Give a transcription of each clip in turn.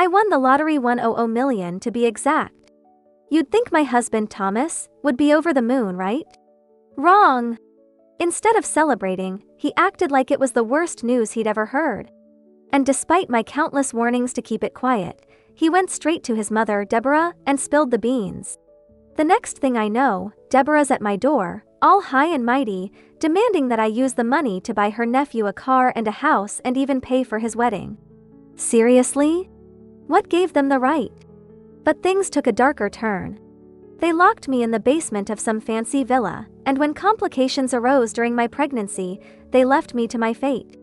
I won the lottery, 100 million to be exact. You'd think my husband Thomas would be over the moon, right? Wrong. Instead of celebrating, he acted like it was the worst news he'd ever heard. And despite my countless warnings to keep it quiet, he went straight to his mother, Deborah, and spilled the beans. The next thing I know, Deborah's at my door, all high and mighty, demanding that I use the money to buy her nephew a car and a house and even pay for his wedding. Seriously? What gave them the right? But things took a darker turn. They locked me in the basement of some fancy villa, and when complications arose during my pregnancy, they left me to my fate.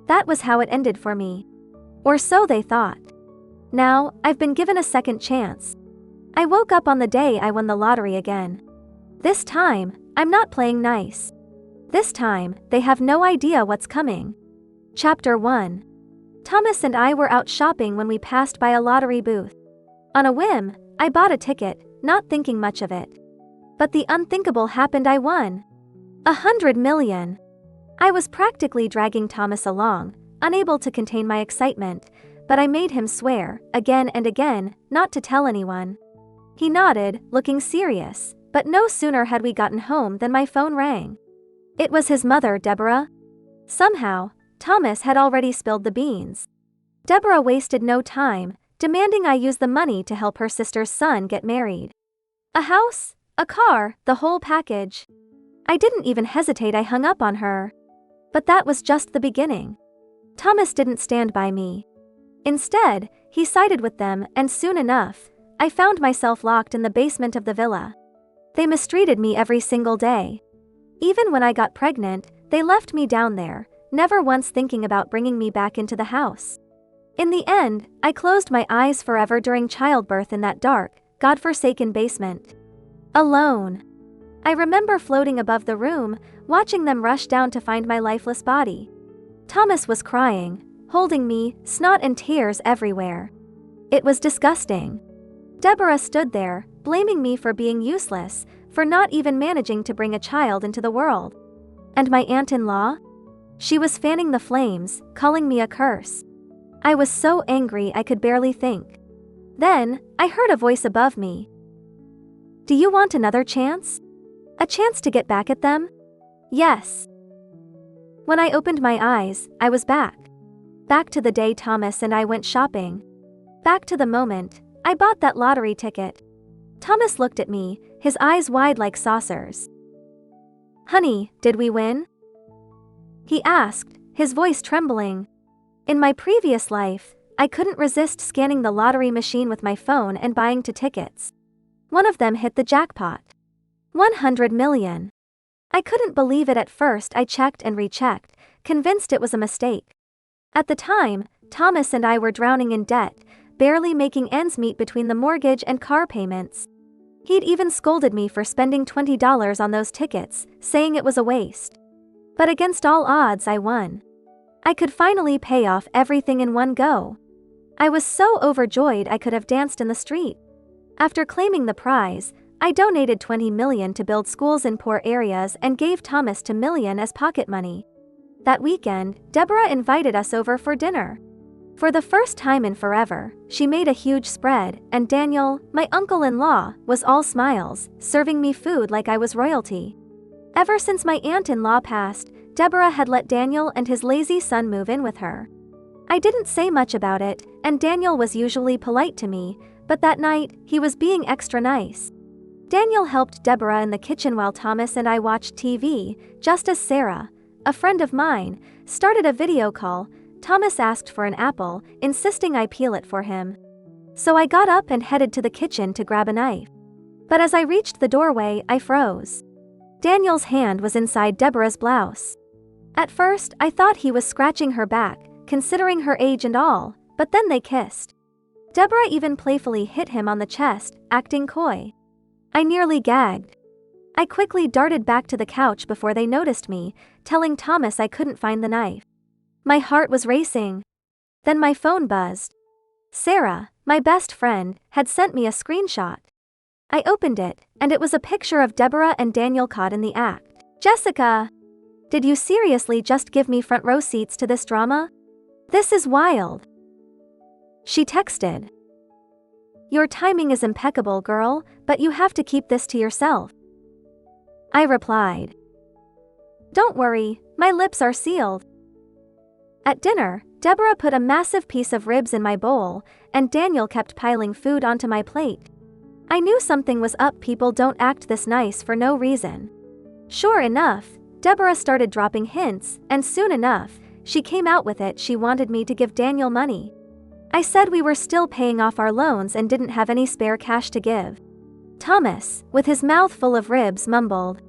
That was how it ended for me. Or so they thought. Now, I've been given a second chance. I woke up on the day I won the lottery again. This time, I'm not playing nice. This time, they have no idea what's coming. Chapter 1. Thomas and I were out shopping when we passed by a lottery booth. On a whim, I bought a ticket, not thinking much of it. But the unthinkable happened. I won 100 million. I was practically dragging Thomas along, unable to contain my excitement, but I made him swear, again and again, not to tell anyone. He nodded, looking serious, but no sooner had we gotten home than my phone rang. It was his mother, Deborah. Somehow, Thomas had already spilled the beans. Deborah wasted no time, demanding I use the money to help her sister's son get married. A house, a car, the whole package. I didn't even hesitate. I hung up on her. But that was just the beginning. Thomas didn't stand by me. Instead, he sided with them, and soon enough, I found myself locked in the basement of the villa. They mistreated me every single day. Even when I got pregnant, they left me down there, never once thinking about bringing me back into the house. In the end, I closed my eyes forever during childbirth in that dark, godforsaken basement. Alone. I remember floating above the room, watching them rush down to find my lifeless body. Thomas was crying, holding me, snot and tears everywhere. It was disgusting. Deborah stood there, blaming me for being useless, for not even managing to bring a child into the world. And my aunt-in-law? She was fanning the flames, calling me a curse. I was so angry I could barely think. Then, I heard a voice above me. Do you want another chance? A chance to get back at them? Yes. When I opened my eyes, I was back. Back to the day Thomas and I went shopping. Back to the moment I bought that lottery ticket. Thomas looked at me, his eyes wide like saucers. Honey, did we win? He asked, his voice trembling. In my previous life, I couldn't resist scanning the lottery machine with my phone and buying 2 tickets. One of them hit the jackpot. 100 million. I couldn't believe it at first. I checked and rechecked, convinced it was a mistake. At the time, Thomas and I were drowning in debt, barely making ends meet between the mortgage and car payments. He'd even scolded me for spending $20 on those tickets, saying it was a waste. But against all odds, I won. I could finally pay off everything in one go. I was so overjoyed I could have danced in the street. After claiming the prize, I donated 20 million to build schools in poor areas and gave Thomas 2 million as pocket money. That weekend, Deborah invited us over for dinner. For the first time in forever, she made a huge spread, and Daniel, my uncle-in-law, was all smiles, serving me food like I was royalty. Ever since my aunt-in-law passed, Deborah had let Daniel and his lazy son move in with her. I didn't say much about it, and Daniel was usually polite to me, but that night, he was being extra nice. Daniel helped Deborah in the kitchen while Thomas and I watched TV, just as Sarah, a friend of mine, started a video call. Thomas asked for an apple, insisting I peel it for him. So I got up and headed to the kitchen to grab a knife. But as I reached the doorway, I froze. Daniel's hand was inside Deborah's blouse. At first, I thought he was scratching her back, considering her age and all, but then they kissed. Deborah even playfully hit him on the chest, acting coy. I nearly gagged. I quickly darted back to the couch before they noticed me, telling Thomas I couldn't find the knife. My heart was racing. Then my phone buzzed. Sarah, my best friend, had sent me a screenshot. I opened it, and it was a picture of Deborah and Daniel caught in the act. Jessica! Did you seriously just give me front row seats to this drama? This is wild. She texted. Your timing is impeccable, girl, but you have to keep this to yourself. I replied. Don't worry, my lips are sealed. At dinner, Deborah put a massive piece of ribs in my bowl, and Daniel kept piling food onto my plate. I knew something was up. People don't act this nice for no reason. Sure enough, Deborah started dropping hints, and soon enough, she came out with it. She wanted me to give Daniel money. I said we were still paying off our loans and didn't have any spare cash to give. Thomas, with his mouth full of ribs, mumbled.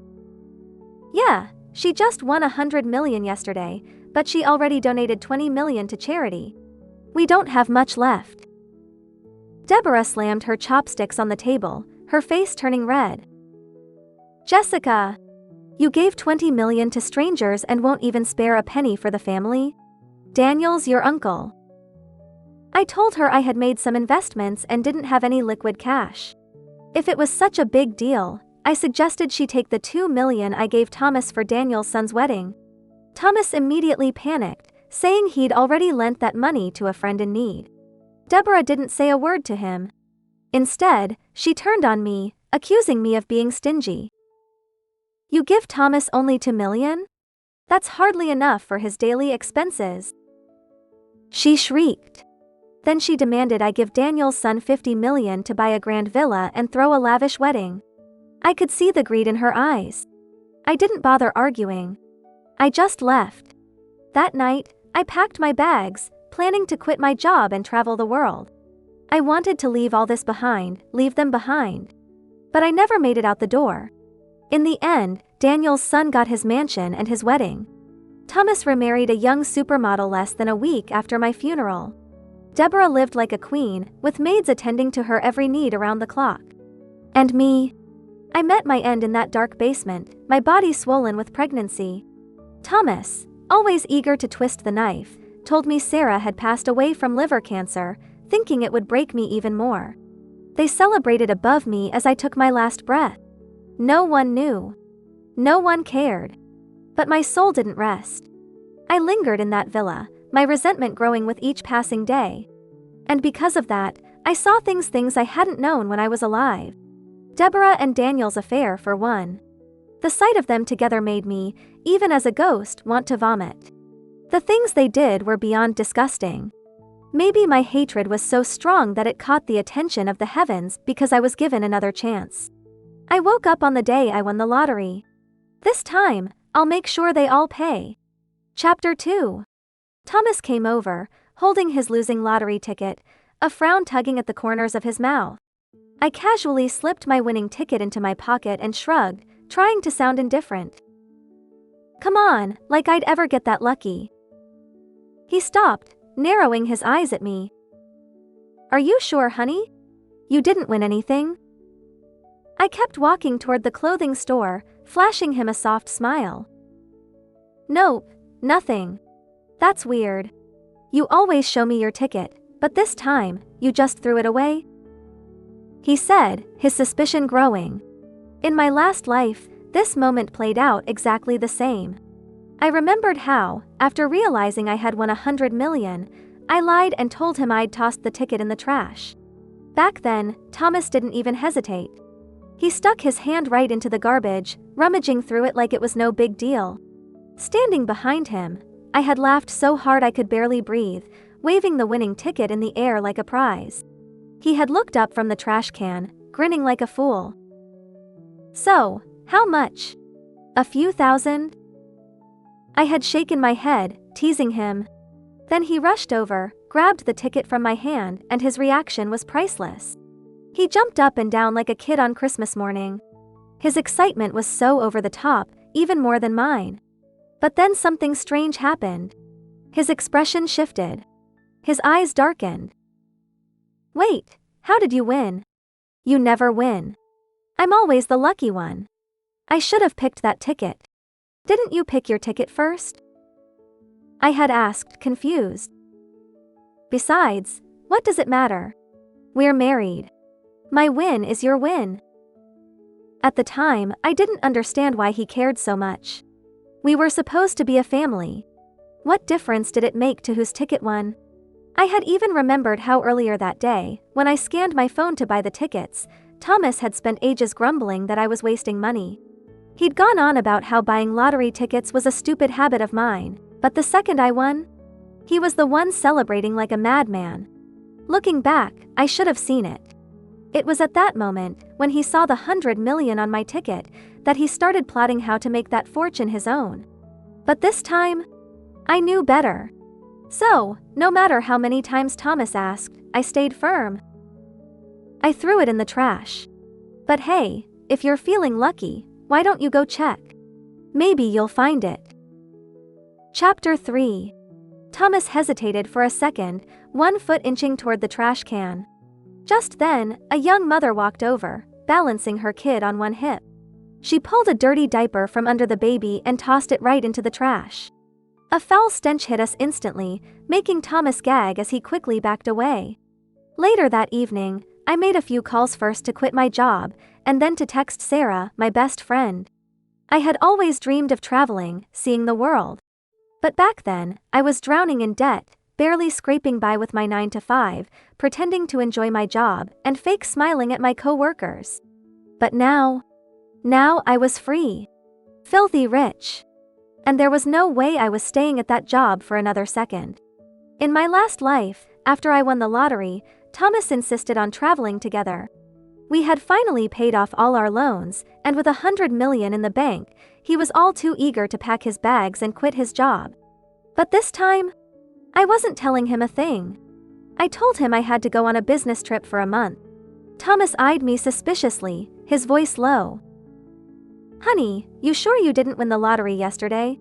Yeah, she just won $100 million yesterday, but she already donated $20 million to charity. We don't have much left. Deborah slammed her chopsticks on the table, her face turning red. Jessica, you gave $20 million to strangers and won't even spare a penny for the family? Daniel's your uncle. I told her I had made some investments and didn't have any liquid cash. If it was such a big deal, I suggested she take the $2 million I gave Thomas for Daniel's son's wedding. Thomas immediately panicked, saying he'd already lent that money to a friend in need. Deborah didn't say a word to him. Instead, she turned on me, accusing me of being stingy. You give Thomas only $2 million? That's hardly enough for his daily expenses. She shrieked. Then she demanded I give Daniel's son $50 million to buy a grand villa and throw a lavish wedding. I could see the greed in her eyes. I didn't bother arguing. I just left. That night, I packed my bags, planning to quit my job and travel the world. I wanted to leave all this behind, leave them behind. But I never made it out the door. In the end, Daniel's son got his mansion and his wedding. Thomas remarried a young supermodel less than a week after my funeral. Deborah lived like a queen, with maids attending to her every need around the clock. And me? I met my end in that dark basement, my body swollen with pregnancy. Thomas, always eager to twist the knife, told me Sarah had passed away from liver cancer, thinking it would break me even more. They celebrated above me as I took my last breath. No one knew. No one cared. But my soul didn't rest. I lingered in that villa, my resentment growing with each passing day. And because of that, I saw things I hadn't known when I was alive. Deborah and Daniel's affair, for one. The sight of them together made me, even as a ghost, want to vomit. The things they did were beyond disgusting. Maybe my hatred was so strong that it caught the attention of the heavens because I was given another chance. I woke up on the day I won the lottery. This time, I'll make sure they all pay. Chapter 2. Thomas came over, holding his losing lottery ticket, a frown tugging at the corners of his mouth. I casually slipped my winning ticket into my pocket and shrugged, trying to sound indifferent. Come on, like I'd ever get that lucky. He stopped, narrowing his eyes at me. Are you sure, honey? You didn't win anything? I kept walking toward the clothing store, flashing him a soft smile. Nope, nothing. That's weird. You always show me your ticket, but this time, you just threw it away? He said, his suspicion growing. In my last life, this moment played out exactly the same. I remembered how, after realizing I had won $100 million, I lied and told him I'd tossed the ticket in the trash. Back then, Thomas didn't even hesitate. He stuck his hand right into the garbage, rummaging through it like it was no big deal. Standing behind him, I had laughed so hard I could barely breathe, waving the winning ticket in the air like a prize. He had looked up from the trash can, grinning like a fool. So, how much? A few thousand? I had shaken my head, teasing him. Then he rushed over, grabbed the ticket from my hand, and his reaction was priceless. He jumped up and down like a kid on Christmas morning. His excitement was so over the top, even more than mine. But then something strange happened. His expression shifted. His eyes darkened. Wait, how did you win? You never win. I'm always the lucky one. I should have picked that ticket. Didn't you pick your ticket first? I had asked, confused. Besides, what does it matter? We're married. My win is your win. At the time, I didn't understand why he cared so much. We were supposed to be a family. What difference did it make to whose ticket won? I had even remembered how earlier that day, when I scanned my phone to buy the tickets, Thomas had spent ages grumbling that I was wasting money. He'd gone on about how buying lottery tickets was a stupid habit of mine, but the second I won, he was the one celebrating like a madman. Looking back, I should have seen it. It was at that moment, when he saw the 100 million on my ticket, that he started plotting how to make that fortune his own. But this time, I knew better. So, no matter how many times Thomas asked, I stayed firm. I threw it in the trash. But hey, if you're feeling lucky, why don't you go check? Maybe you'll find it. Chapter 3. Thomas hesitated for a second, 1 foot inching toward the trash can. Just then, a young mother walked over, balancing her kid on one hip. She pulled a dirty diaper from under the baby and tossed it right into the trash. A foul stench hit us instantly, making Thomas gag as he quickly backed away. Later that evening, I made a few calls, first to quit my job, and then to text Sarah, my best friend. I had always dreamed of traveling, seeing the world. But back then, I was drowning in debt, barely scraping by with my 9-to-5, pretending to enjoy my job, and fake smiling at my co-workers. But now I was free. Filthy rich. And there was no way I was staying at that job for another second. In my last life, after I won the lottery, Thomas insisted on traveling together. We had finally paid off all our loans, and with 100 million in the bank, he was all too eager to pack his bags and quit his job. But this time, I wasn't telling him a thing. I told him I had to go on a business trip for a month. Thomas eyed me suspiciously, his voice low. "Honey, you sure you didn't win the lottery yesterday?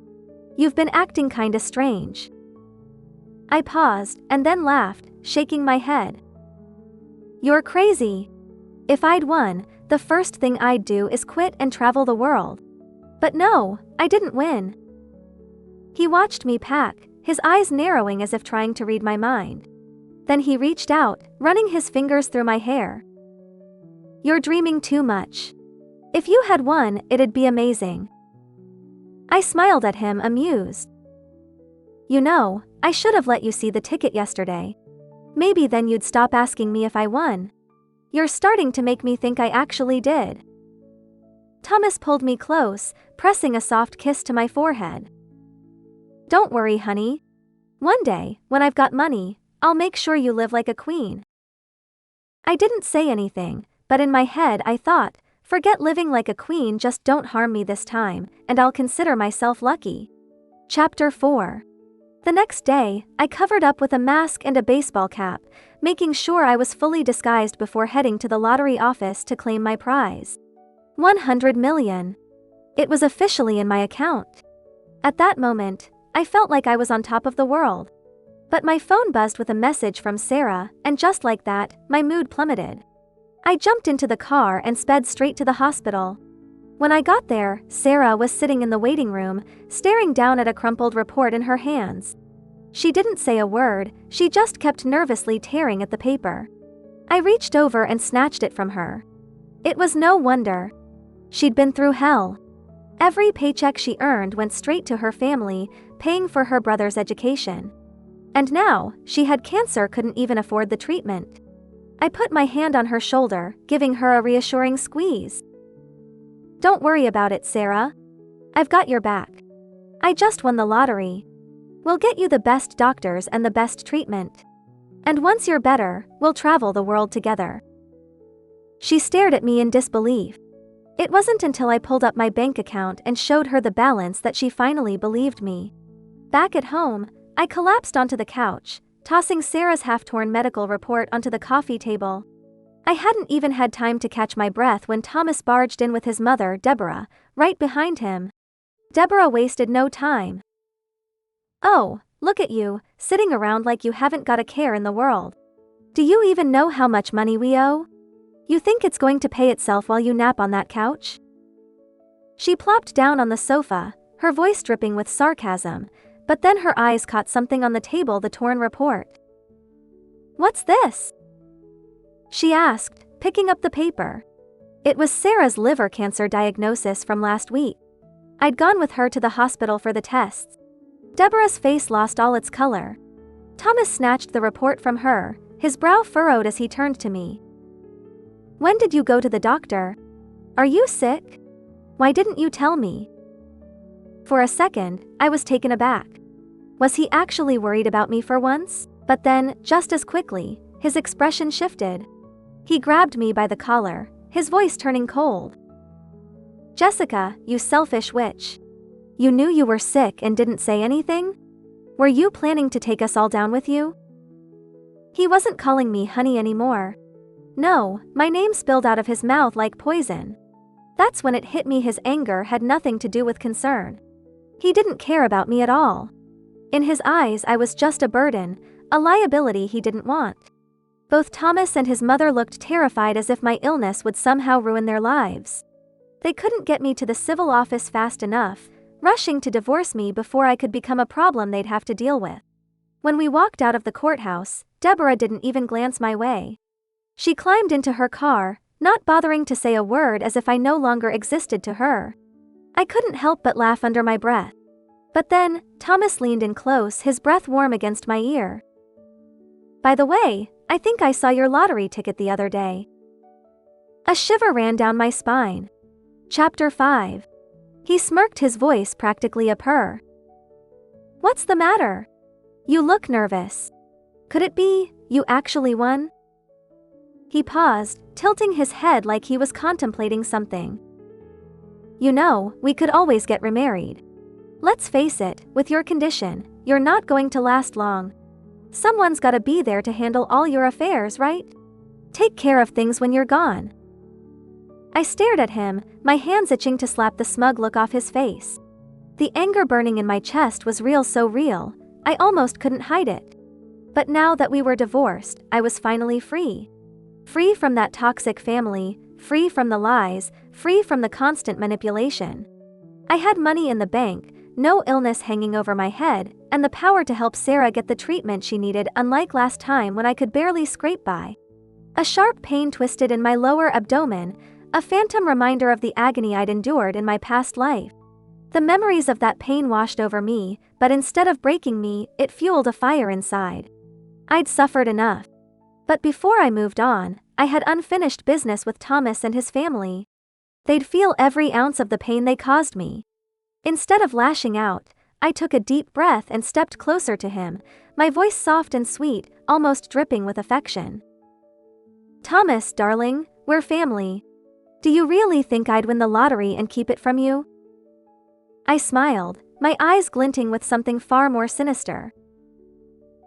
You've been acting kinda strange." I paused, and then laughed, shaking my head. "You're crazy. If I'd won, the first thing I'd do is quit and travel the world. But no, I didn't win." He watched me pack, his eyes narrowing as if trying to read my mind. Then he reached out, running his fingers through my hair. "You're dreaming too much. If you had won, it'd be amazing." I smiled at him, amused. "You know, I should have let you see the ticket yesterday. Maybe then you'd stop asking me if I won. You're starting to make me think I actually did." Thomas pulled me close, pressing a soft kiss to my forehead. "Don't worry, honey. One day, when I've got money, I'll make sure you live like a queen." I didn't say anything, but in my head I thought, forget living like a queen, just don't harm me this time, and I'll consider myself lucky. Chapter 4. The next day, I covered up with a mask and a baseball cap, making sure I was fully disguised before heading to the lottery office to claim my prize. 100 million. It was officially in my account. At that moment, I felt like I was on top of the world. But my phone buzzed with a message from Sarah, and just like that, my mood plummeted. I jumped into the car and sped straight to the hospital. When I got there, Sarah was sitting in the waiting room, staring down at a crumpled report in her hands. She didn't say a word, she just kept nervously tearing at the paper. I reached over and snatched it from her. It was no wonder. She'd been through hell. Every paycheck she earned went straight to her family, paying for her brother's education. And now, she had cancer, couldn't even afford the treatment. I put my hand on her shoulder, giving her a reassuring squeeze. "Don't worry about it, Sarah. I've got your back. I just won the lottery. We'll get you the best doctors and the best treatment. And once you're better, we'll travel the world together." She stared at me in disbelief. It wasn't until I pulled up my bank account and showed her the balance that she finally believed me. Back at home, I collapsed onto the couch, tossing Sarah's half-torn medical report onto the coffee table. I hadn't even had time to catch my breath when Thomas barged in with his mother, Deborah, right behind him. Deborah wasted no time. "Oh, look at you, sitting around like you haven't got a care in the world. Do you even know how much money we owe? You think it's going to pay itself while you nap on that couch?" She plopped down on the sofa, her voice dripping with sarcasm, but then her eyes caught something on the table, the torn report. "What's this?" she asked, picking up the paper. It was Sarah's liver cancer diagnosis from last week. I'd gone with her to the hospital for the tests. Deborah's face lost all its color. Thomas snatched the report from her, his brow furrowed as he turned to me. When did you go to the doctor? Are you sick? Why didn't you tell me? For a second, I was taken aback. Was he actually worried about me for once? But then, just as quickly, his expression shifted. He grabbed me by the collar, his voice turning cold. Jessica, you selfish witch. You knew you were sick and didn't say anything? Were you planning to take us all down with you? He wasn't calling me honey anymore. No, my name spilled out of his mouth like poison. That's when it hit me his anger had nothing to do with concern. He didn't care about me at all. In his eyes I was just a burden, a liability he didn't want. Both Thomas and his mother looked terrified as if my illness would somehow ruin their lives. They couldn't get me to the civil office fast enough, rushing to divorce me before I could become a problem they'd have to deal with. When we walked out of the courthouse, Deborah didn't even glance my way. She climbed into her car, not bothering to say a word as if I no longer existed to her. I couldn't help but laugh under my breath. But then, Thomas leaned in close, his breath warm against my ear. By the way, I think I saw your lottery ticket the other day. A shiver ran down my spine. Chapter 5. He smirked, his voice practically a purr. What's the matter? You look nervous. Could it be, you actually won? He paused, tilting his head like he was contemplating something. You know, we could always get remarried. Let's face it, with your condition, you're not going to last long. Someone's gotta be there to handle all your affairs, right? Take care of things when you're gone. I stared at him, my hands itching to slap the smug look off his face. The anger burning in my chest was real, so real, I almost couldn't hide it. But now that we were divorced, I was finally free. Free from that toxic family, free from the lies, free from the constant manipulation. I had money in the bank, no illness hanging over my head, and the power to help Sarah get the treatment she needed, unlike last time when I could barely scrape by. A sharp pain twisted in my lower abdomen, a phantom reminder of the agony I'd endured in my past life. The memories of that pain washed over me, but instead of breaking me, it fueled a fire inside. I'd suffered enough. But before I moved on, I had unfinished business with Thomas and his family. They'd feel every ounce of the pain they caused me. Instead of lashing out, I took a deep breath and stepped closer to him, my voice soft and sweet, almost dripping with affection. Thomas, darling, we're family. Do you really think I'd win the lottery and keep it from you? I smiled, my eyes glinting with something far more sinister.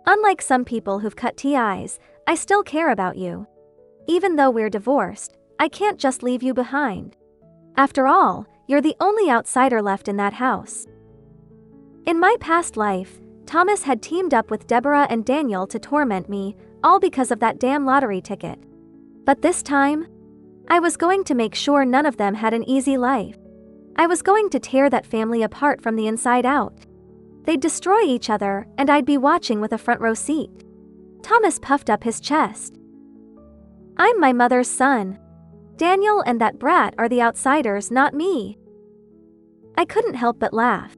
Unlike some people who've cut ties, I still care about you. Even though we're divorced, I can't just leave you behind. After all, you're the only outsider left in that house. In my past life, Thomas had teamed up with Deborah and Daniel to torment me, all because of that damn lottery ticket. But this time, I was going to make sure none of them had an easy life. I was going to tear that family apart from the inside out. They'd destroy each other, and I'd be watching with a front row seat. Thomas puffed up his chest. I'm my mother's son. Daniel and that brat are the outsiders, not me. I couldn't help but laugh.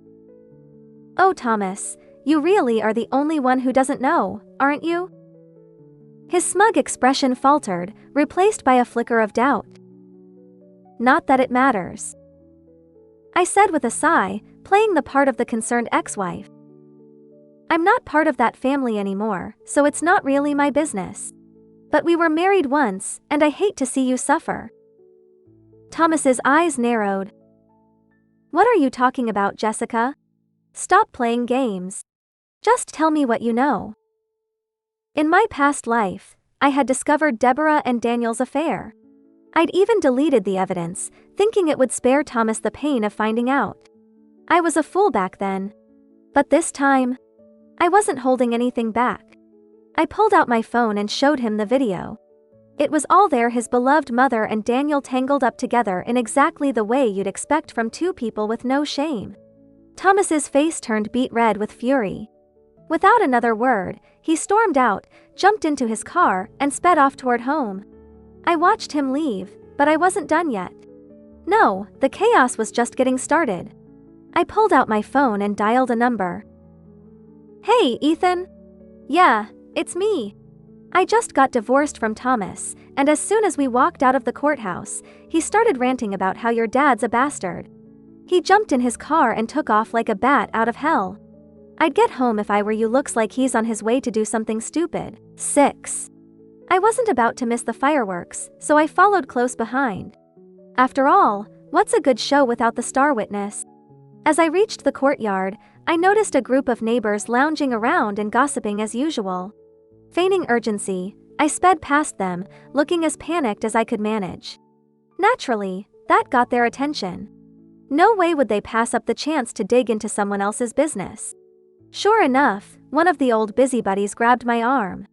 Oh, Thomas, you really are the only one who doesn't know, aren't you? His smug expression faltered, replaced by a flicker of doubt. Not that it matters, I said with a sigh, playing the part of the concerned ex-wife. I'm not part of that family anymore, so it's not really my business. But we were married once, and I hate to see you suffer. Thomas's eyes narrowed. What are you talking about, Jessica? Stop playing games. Just tell me what you know. In my past life, I had discovered Deborah and Daniel's affair. I'd even deleted the evidence, thinking it would spare Thomas the pain of finding out. I was a fool back then. But this time, I wasn't holding anything back. I pulled out my phone and showed him the video. It was all there, his beloved mother and Daniel tangled up together in exactly the way you'd expect from two people with no shame. Thomas's face turned beet red with fury. Without another word, he stormed out, jumped into his car, and sped off toward home. I watched him leave, but I wasn't done yet. No, the chaos was just getting started. I pulled out my phone and dialed a number. Hey, Ethan. Yeah, it's me. I just got divorced from Thomas, and as soon as we walked out of the courthouse, he started ranting about how your dad's a bastard. He jumped in his car and took off like a bat out of hell. I'd get home if I were you. Looks like he's on his way to do something stupid. 6. I wasn't about to miss the fireworks, so I followed close behind. After all, what's a good show without the star witness? As I reached the courtyard, I noticed a group of neighbors lounging around and gossiping as usual. Feigning urgency, I sped past them, looking as panicked as I could manage. Naturally, that got their attention. No way would they pass up the chance to dig into someone else's business. Sure enough, one of the old busybodies grabbed my arm.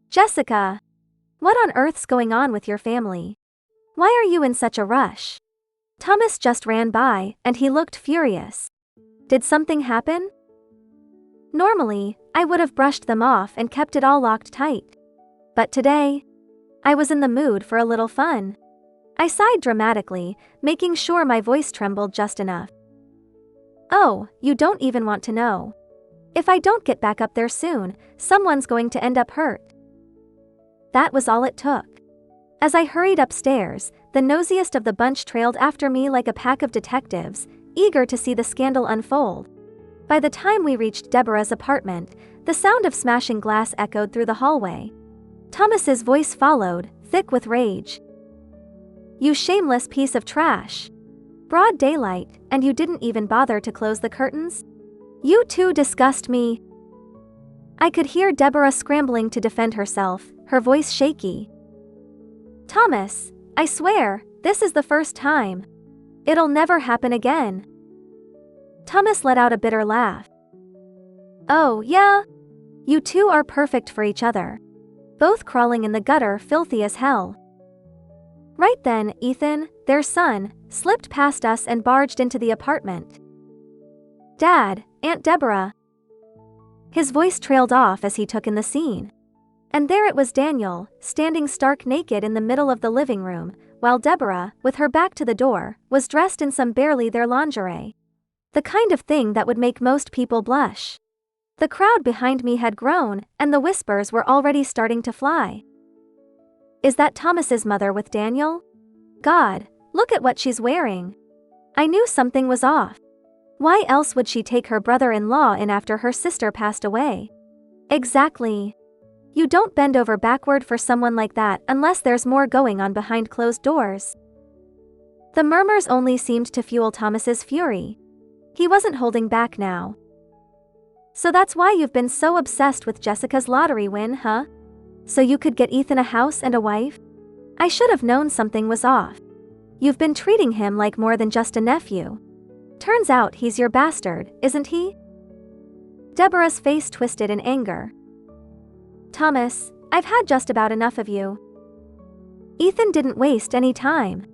Jessica! What on earth's going on with your family? Why are you in such a rush? Thomas just ran by, and he looked furious. Did something happen? Normally, I would have brushed them off and kept it all locked tight. But today, I was in the mood for a little fun. I sighed dramatically, making sure my voice trembled just enough. Oh, you don't even want to know. If I don't get back up there soon, someone's going to end up hurt. That was all it took. As I hurried upstairs, the nosiest of the bunch trailed after me like a pack of detectives, eager to see the scandal unfold. By the time we reached Deborah's apartment, the sound of smashing glass echoed through the hallway. Thomas's voice followed, thick with rage. You shameless piece of trash. Broad daylight, and you didn't even bother to close the curtains? You two disgust me. I could hear Deborah scrambling to defend herself, her voice shaky. Thomas, I swear, this is the first time. It'll never happen again. Thomas let out a bitter laugh. Oh, yeah? You two are perfect for each other. Both crawling in the gutter, filthy as hell. Right then, Ethan, their son, slipped past us and barged into the apartment. Dad, Aunt Deborah. His voice trailed off as he took in the scene. And there it was, Daniel, standing stark naked in the middle of the living room, while Deborah, with her back to the door, was dressed in some barely their lingerie. The kind of thing that would make most people blush. The crowd behind me had grown, and the whispers were already starting to fly. Is that Thomas's mother with Daniel? God, look at what she's wearing. I knew something was off. Why else would she take her brother-in-law in after her sister passed away? Exactly. You don't bend over backward for someone like that unless there's more going on behind closed doors. The murmurs only seemed to fuel Thomas's fury. He wasn't holding back now. So that's why you've been so obsessed with Jessica's lottery win, huh? So you could get Ethan a house and a wife? I should have known something was off. You've been treating him like more than just a nephew. Turns out he's your bastard, isn't he? Deborah's face twisted in anger. Thomas, I've had just about enough of you. Ethan didn't waste any time.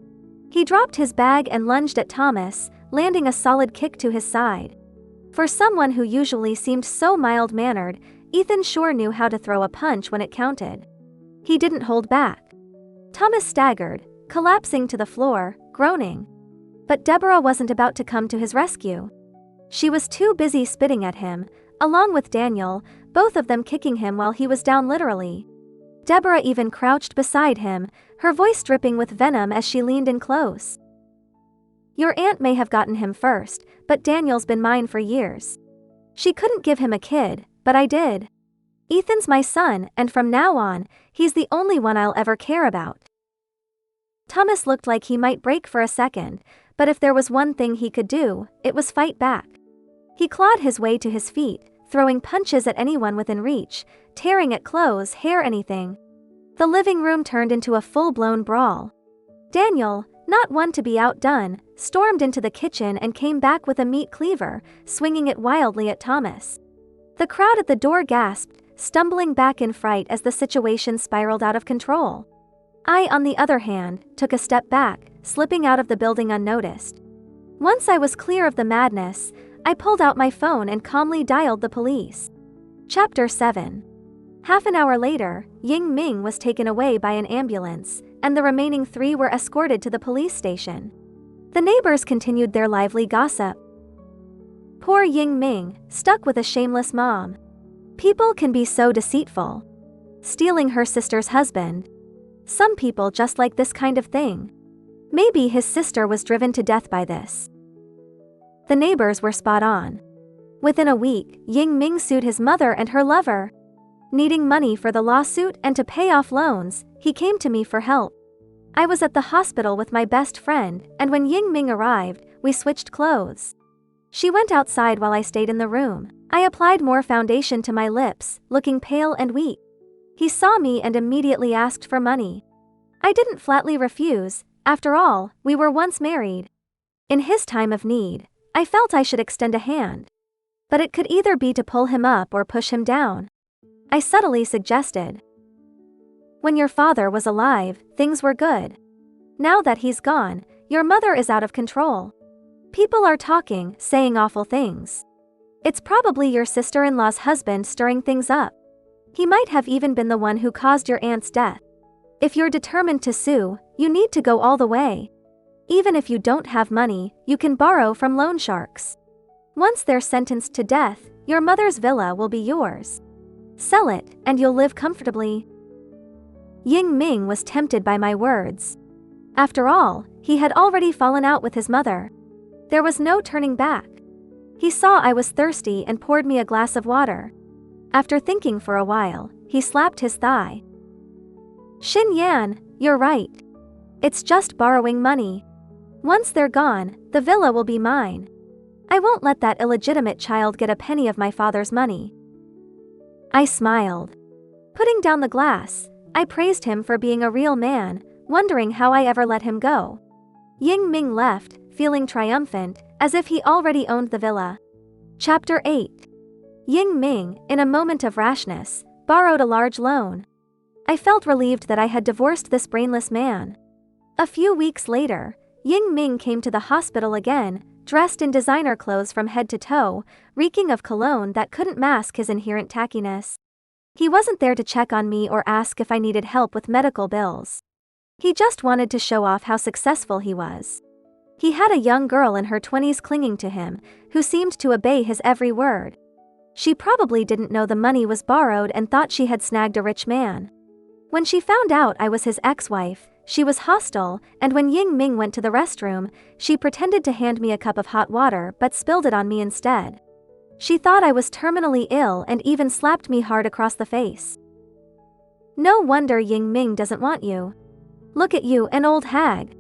He dropped his bag and lunged at Thomas, landing a solid kick to his side. For someone who usually seemed so mild-mannered, Ethan sure knew how to throw a punch when it counted. He didn't hold back. Thomas staggered, collapsing to the floor, groaning. But Deborah wasn't about to come to his rescue. She was too busy spitting at him, along with Daniel, both of them kicking him while he was down literally. Deborah even crouched beside him, her voice dripping with venom as she leaned in close. Your aunt may have gotten him first, but Daniel's been mine for years. She couldn't give him a kid, but I did. Ethan's my son, and from now on, he's the only one I'll ever care about. Thomas looked like he might break for a second, but if there was one thing he could do, it was fight back. He clawed his way to his feet, throwing punches at anyone within reach, tearing at clothes, hair, anything. The living room turned into a full-blown brawl. Daniel, not one to be outdone, stormed into the kitchen and came back with a meat cleaver, swinging it wildly at Thomas. The crowd at the door gasped, stumbling back in fright as the situation spiraled out of control. I, on the other hand, took a step back, slipping out of the building unnoticed. Once I was clear of the madness, I pulled out my phone and calmly dialed the police. Chapter 7. Half an hour later, Ying Ming was taken away by an ambulance, and the remaining 3 were escorted to the police station. The neighbors continued their lively gossip. Poor Ying Ming, stuck with a shameless mom. People can be so deceitful. Stealing her sister's husband. Some people just like this kind of thing. Maybe his sister was driven to death by this. The neighbors were spot on. Within a week, Ying Ming sued his mother and her lover. Needing money for the lawsuit and to pay off loans, he came to me for help. I was at the hospital with my best friend, and when Ying Ming arrived, we switched clothes. She went outside while I stayed in the room. I applied more foundation to my lips, looking pale and weak. He saw me and immediately asked for money. I didn't flatly refuse. After all, we were once married. In his time of need, I felt I should extend a hand. But it could either be to pull him up or push him down. I subtly suggested. When your father was alive, things were good. Now that he's gone, your mother is out of control. People are talking, saying awful things. It's probably your sister-in-law's husband stirring things up. He might have even been the one who caused your aunt's death. If you're determined to sue, you need to go all the way. Even if you don't have money, you can borrow from loan sharks. Once they're sentenced to death, your mother's villa will be yours. Sell it, and you'll live comfortably. Ying Ming was tempted by my words. After all, he had already fallen out with his mother. There was no turning back. He saw I was thirsty and poured me a glass of water. After thinking for a while, he slapped his thigh. Xin Yan, you're right. It's just borrowing money. Once they're gone, the villa will be mine. I won't let that illegitimate child get a penny of my father's money. I smiled. Putting down the glass, I praised him for being a real man, wondering how I ever let him go. Ying Ming left, feeling triumphant, as if he already owned the villa. Chapter 8. Ying Ming, in a moment of rashness, borrowed a large loan. I felt relieved that I had divorced this brainless man. A few weeks later, Ying Ming came to the hospital again, dressed in designer clothes from head to toe, reeking of cologne that couldn't mask his inherent tackiness. He wasn't there to check on me or ask if I needed help with medical bills. He just wanted to show off how successful he was. He had a young girl in her 20s clinging to him, who seemed to obey his every word. She probably didn't know the money was borrowed and thought she had snagged a rich man. When she found out I was his ex-wife, she was hostile, and when Ying Ming went to the restroom, she pretended to hand me a cup of hot water but spilled it on me instead. She thought I was terminally ill and even slapped me hard across the face. No wonder Ying Ming doesn't want you. Look at you, an old hag.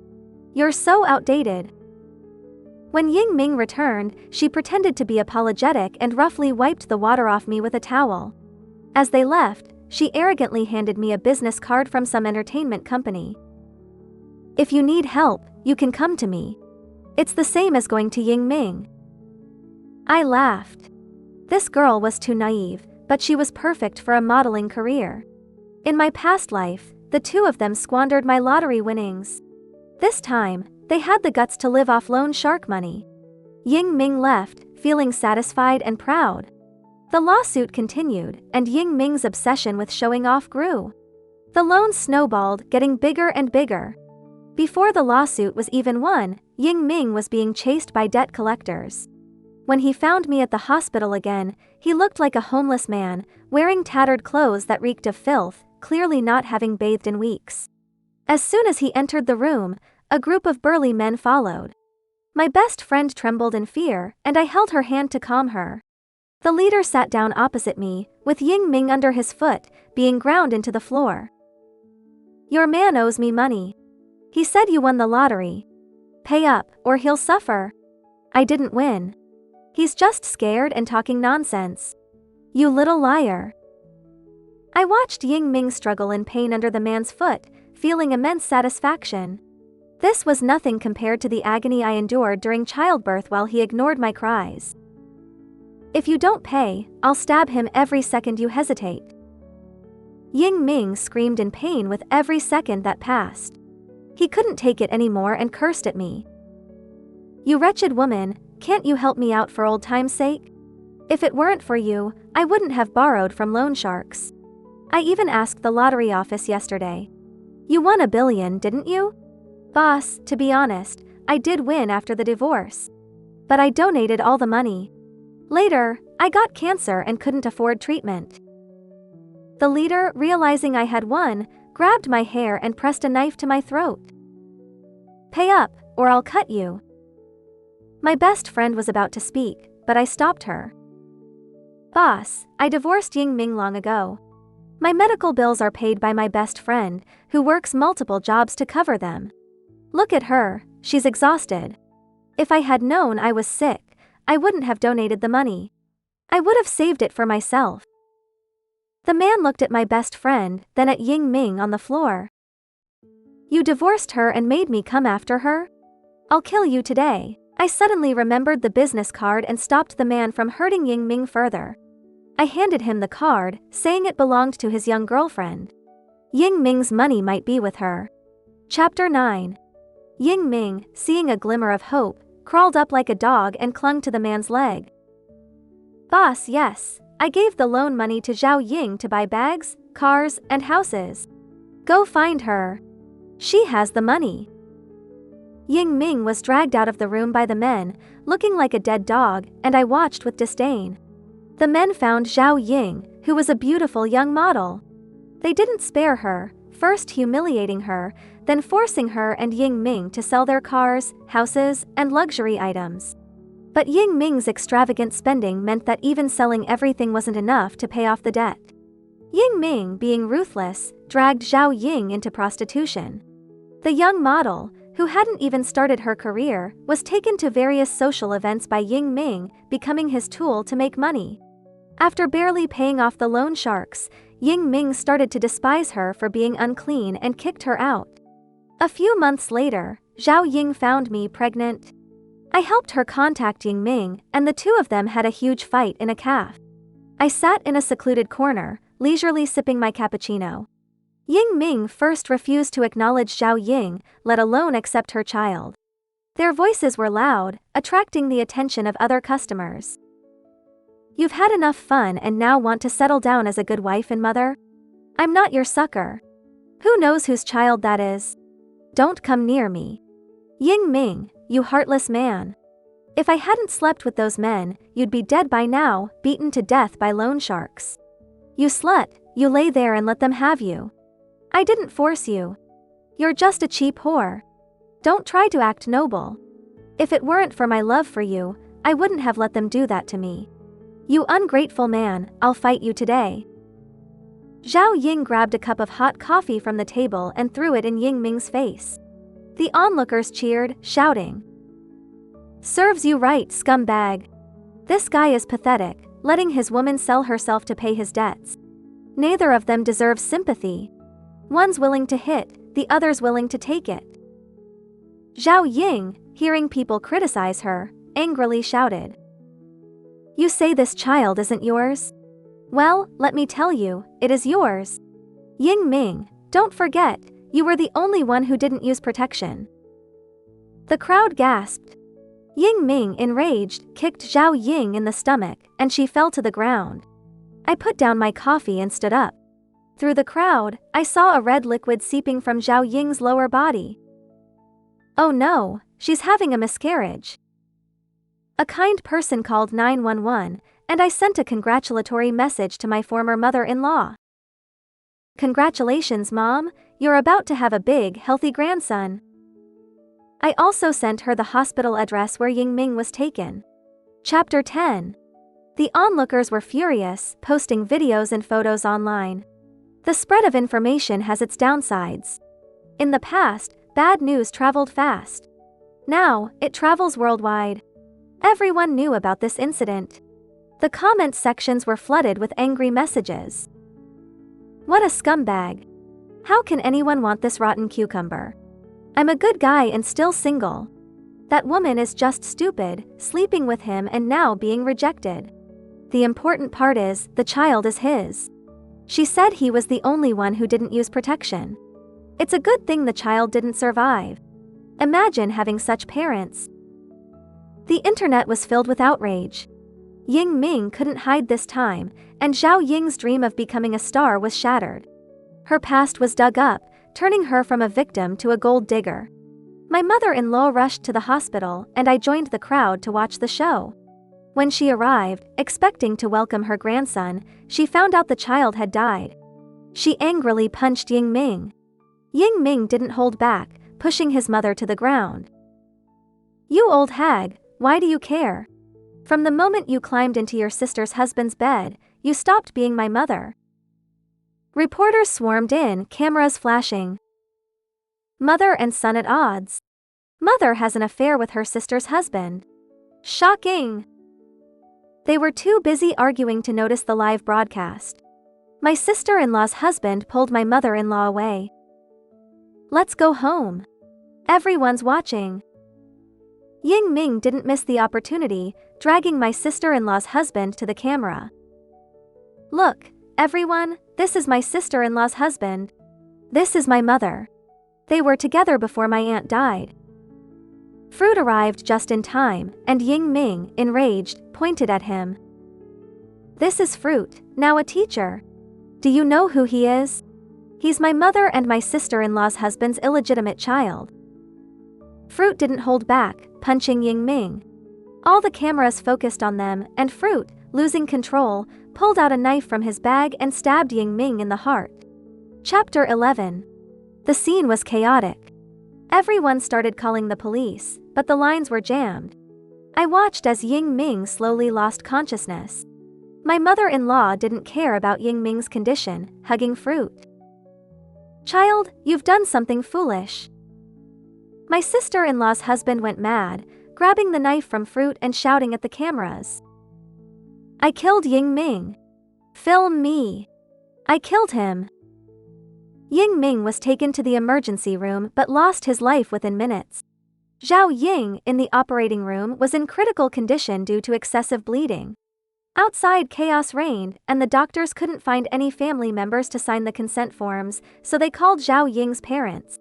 You're so outdated. When Ying Ming returned, she pretended to be apologetic and roughly wiped the water off me with a towel. As they left, she arrogantly handed me a business card from some entertainment company. If you need help, you can come to me. It's the same as going to Ying Ming. I laughed. This girl was too naive, but she was perfect for a modeling career. In my past life, the two of them squandered my lottery winnings. This time, they had the guts to live off loan shark money. Ying Ming left, feeling satisfied and proud. The lawsuit continued, and Ying Ming's obsession with showing off grew. The loans snowballed, getting bigger and bigger. Before the lawsuit was even won, Ying Ming was being chased by debt collectors. When he found me at the hospital again, he looked like a homeless man, wearing tattered clothes that reeked of filth, clearly not having bathed in weeks. As soon as he entered the room, a group of burly men followed. My best friend trembled in fear, and I held her hand to calm her. The leader sat down opposite me, with Ying Ming under his foot, being ground into the floor. Your man owes me money. He said you won the lottery. Pay up, or he'll suffer. I didn't win. He's just scared and talking nonsense. You little liar. I watched Ying Ming struggle in pain under the man's foot, feeling immense satisfaction. This was nothing compared to the agony I endured during childbirth while he ignored my cries. If you don't pay, I'll stab him every second you hesitate. Ying Ming screamed in pain with every second that passed. He couldn't take it anymore and cursed at me. You wretched woman, can't you help me out for old time's sake? If it weren't for you, I wouldn't have borrowed from loan sharks. I even asked the lottery office yesterday. You won $1 billion, didn't you? Boss, to be honest, I did win after the divorce. But I donated all the money. Later, I got cancer and couldn't afford treatment. The leader, realizing I had won, grabbed my hair and pressed a knife to my throat. Pay up, or I'll cut you. My best friend was about to speak, but I stopped her. Boss, I divorced Ying Ming long ago. My medical bills are paid by my best friend, who works multiple jobs to cover them. Look at her, she's exhausted. If I had known I was sick, I wouldn't have donated the money. I would have saved it for myself. The man looked at my best friend, then at Ying Ming on the floor. You divorced her and made me come after her? I'll kill you today. I suddenly remembered the business card and stopped the man from hurting Ying Ming further. I handed him the card, saying it belonged to his young girlfriend. Ying Ming's money might be with her. Chapter 9. Ying Ming, seeing a glimmer of hope, crawled up like a dog and clung to the man's leg. Boss, yes, I gave the loan money to Zhao Ying to buy bags, cars, and houses. Go find her. She has the money. Ying Ming was dragged out of the room by the men, looking like a dead dog, and I watched with disdain. The men found Zhao Ying, who was a beautiful young model. They didn't spare her, first humiliating her, then forcing her and Ying Ming to sell their cars, houses, and luxury items. But Ying Ming's extravagant spending meant that even selling everything wasn't enough to pay off the debt. Ying Ming, being ruthless, dragged Zhao Ying into prostitution. The young model, who hadn't even started her career, was taken to various social events by Ying Ming, becoming his tool to make money. After barely paying off the loan sharks, Ying Ming started to despise her for being unclean and kicked her out. A few months later, Zhao Ying found me pregnant. I helped her contact Ying Ming, and the two of them had a huge fight in a cafe. I sat in a secluded corner, leisurely sipping my cappuccino. Ying Ming first refused to acknowledge Zhao Ying, let alone accept her child. Their voices were loud, attracting the attention of other customers. You've had enough fun and now want to settle down as a good wife and mother? I'm not your sucker. Who knows whose child that is? Don't come near me. Ying Ming, you heartless man. If I hadn't slept with those men, you'd be dead by now, beaten to death by loan sharks. You slut, you lay there and let them have you. I didn't force you. You're just a cheap whore. Don't try to act noble. If it weren't for my love for you, I wouldn't have let them do that to me. You ungrateful man, I'll fight you today. Zhao Ying grabbed a cup of hot coffee from the table and threw it in Ying Ming's face. The onlookers cheered, shouting, "Serves you right, scumbag. This guy is pathetic, letting his woman sell herself to pay his debts. Neither of them deserves sympathy. One's willing to hit, the other's willing to take it." Zhao Ying, hearing people criticize her, angrily shouted, "You say this child isn't yours? Well, let me tell you, it is yours. Ying Ming, don't forget, you were the only one who didn't use protection." The crowd gasped. Ying Ming, enraged, kicked Zhao Ying in the stomach, and she fell to the ground. I put down my coffee and stood up. Through the crowd, I saw a red liquid seeping from Zhao Ying's lower body. Oh no, she's having a miscarriage. A kind person called 911, and I sent a congratulatory message to my former mother-in-law. Congratulations, Mom, you're about to have a big, healthy grandson. I also sent her the hospital address where Ying Ming was taken. Chapter 10. The onlookers were furious, posting videos and photos online. The spread of information has its downsides. In the past, bad news traveled fast. Now, it travels worldwide. Everyone knew about this incident. The comment sections were flooded with angry messages. What a scumbag. How can anyone want this rotten cucumber? I'm a good guy and still single. That woman is just stupid, sleeping with him and now being rejected. The important part is, the child is his. She said he was the only one who didn't use protection. It's a good thing the child didn't survive. Imagine having such parents. The internet was filled with outrage. Ying Ming couldn't hide this time, and Zhao Ying's dream of becoming a star was shattered. Her past was dug up, turning her from a victim to a gold digger. My mother-in-law rushed to the hospital, and I joined the crowd to watch the show. When she arrived, expecting to welcome her grandson, she found out the child had died. She angrily punched Ying Ming. Ying Ming didn't hold back, pushing his mother to the ground. "You old hag, why do you care? From the moment you climbed into your sister's husband's bed, you stopped being my mother." Reporters swarmed in, cameras flashing. Mother and son at odds. Mother has an affair with her sister's husband. Shocking! They were too busy arguing to notice the live broadcast. My sister-in-law's husband pulled my mother-in-law away. "Let's go home. Everyone's watching." Ying Ming didn't miss the opportunity, dragging my sister-in-law's husband to the camera. "Look, everyone, this is my sister-in-law's husband. This is my mother. They were together before my aunt died." Fruit arrived just in time, and Ying Ming, enraged, pointed at him. "This is Fruit, now a teacher. Do you know who he is? He's my mother and my sister-in-law's husband's illegitimate child." Fruit didn't hold back, punching Ying Ming. All the cameras focused on them, and Fruit, losing control, pulled out a knife from his bag and stabbed Ying Ming in the heart. Chapter 11. The scene was chaotic. Everyone started calling the police, but the lines were jammed. I watched as Ying Ming slowly lost consciousness. My mother-in-law didn't care about Ying Ming's condition, hugging Fruit. "Child, you've done something foolish." My sister-in-law's husband went mad, grabbing the knife from Fruit and shouting at the cameras. "I killed Ying Ming. Film me. I killed him." Ying Ming was taken to the emergency room but lost his life within minutes. Zhao Ying, in the operating room, was in critical condition due to excessive bleeding. Outside, chaos reigned, and the doctors couldn't find any family members to sign the consent forms, so they called Zhao Ying's parents.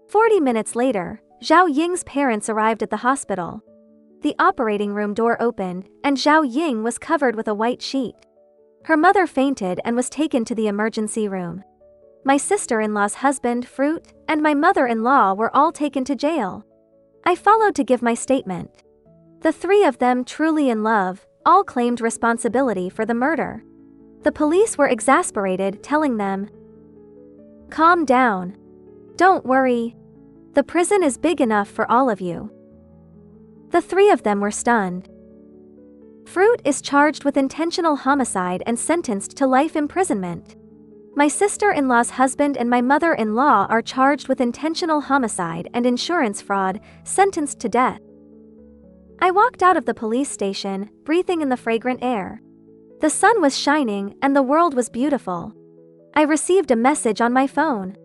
40 minutes later, Zhao Ying's parents arrived at the hospital. The operating room door opened, and Zhao Ying was covered with a white sheet. Her mother fainted and was taken to the emergency room. My sister-in-law's husband, Fruit, and my mother-in-law were all taken to jail. I followed to give my statement. The three of them, truly in love, all claimed responsibility for the murder. The police were exasperated, telling them, "Calm down. Don't worry. The prison is big enough for all of you." The three of them were stunned. Fruit is charged with intentional homicide and sentenced to life imprisonment. My sister-in-law's husband and my mother-in-law are charged with intentional homicide and insurance fraud, sentenced to death. I walked out of the police station, breathing in the fragrant air. The sun was shining and the world was beautiful. I received a message on my phone.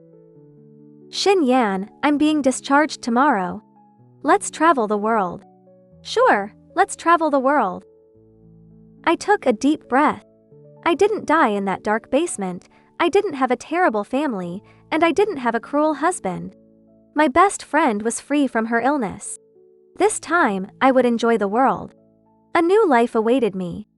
"Xin Yan, I'm being discharged tomorrow. Let's travel the world." "Sure, let's travel the world." I took a deep breath. I didn't die in that dark basement, I didn't have a terrible family, and I didn't have a cruel husband. My best friend was free from her illness. This time, I would enjoy the world. A new life awaited me.